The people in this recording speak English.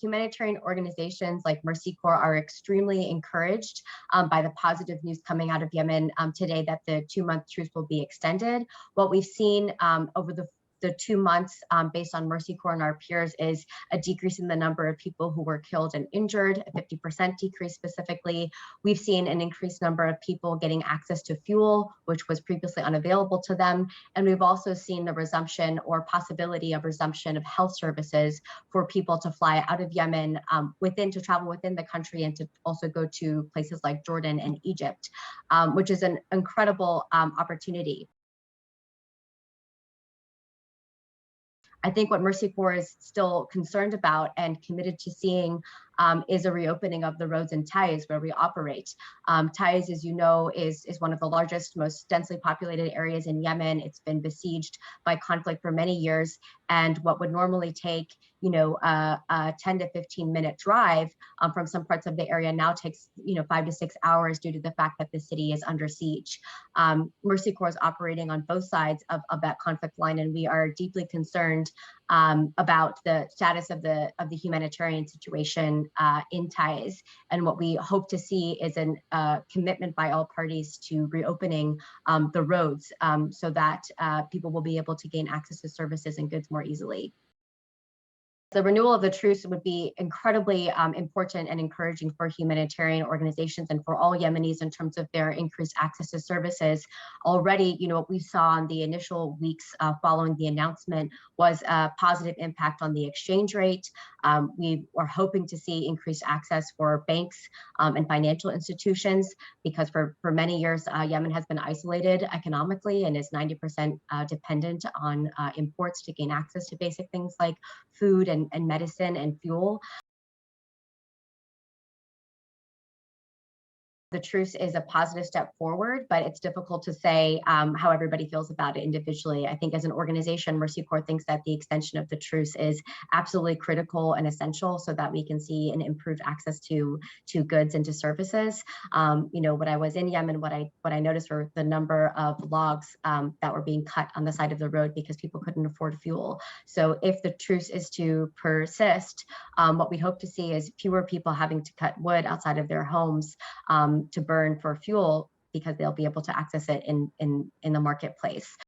Humanitarian organizations like Mercy Corps are extremely encouraged by the positive news coming out of Yemen today that the 2-month truce will be extended. What we've seen over the 2 months based on Mercy Corps and our peers is a decrease in the number of people who were killed and injured, a 50% decrease specifically. We've seen an increased number of people getting access to fuel, which was previously unavailable to them. And we've also seen the resumption or possibility of resumption of health services for people to fly out of Yemen to travel within the country and to also go to places like Jordan and Egypt, which is an incredible opportunity. I think what Mercy Corps is still concerned about and committed to seeing is a reopening of the roads in Taiz where we operate. Taiz, as you know, is one of the largest, most densely populated areas in Yemen. It's been besieged by conflict for many years. And what would normally take, a 10 to 15-minute drive from some parts of the area now takes, 5 to 6 hours due to the fact that the city is under siege. Mercy Corps is operating on both sides of that conflict line, and we are deeply concerned about the status of the humanitarian situation in Taiz. And what we hope to see is a commitment by all parties to reopening the roads so that people will be able to gain access to services and goods more easily. The renewal of the truce would be incredibly important and encouraging for humanitarian organizations and for all Yemenis in terms of their increased access to services. Already, what we saw in the initial weeks following the announcement was a positive impact on the exchange rate. We are hoping to see increased access for banks and financial institutions because for many years, Yemen has been isolated economically and is 90% dependent on imports to gain access to basic things like food and medicine and fuel. The truce is a positive step forward, but it's difficult to say how everybody feels about it individually. I think as an organization, Mercy Corps thinks that the extension of the truce is absolutely critical and essential so that we can see an improved access to goods and to services. When I was in Yemen, what I noticed were the number of logs that were being cut on the side of the road because people couldn't afford fuel. So if the truce is to persist, what we hope to see is fewer people having to cut wood outside of their homes to burn for fuel because they'll be able to access it in the marketplace.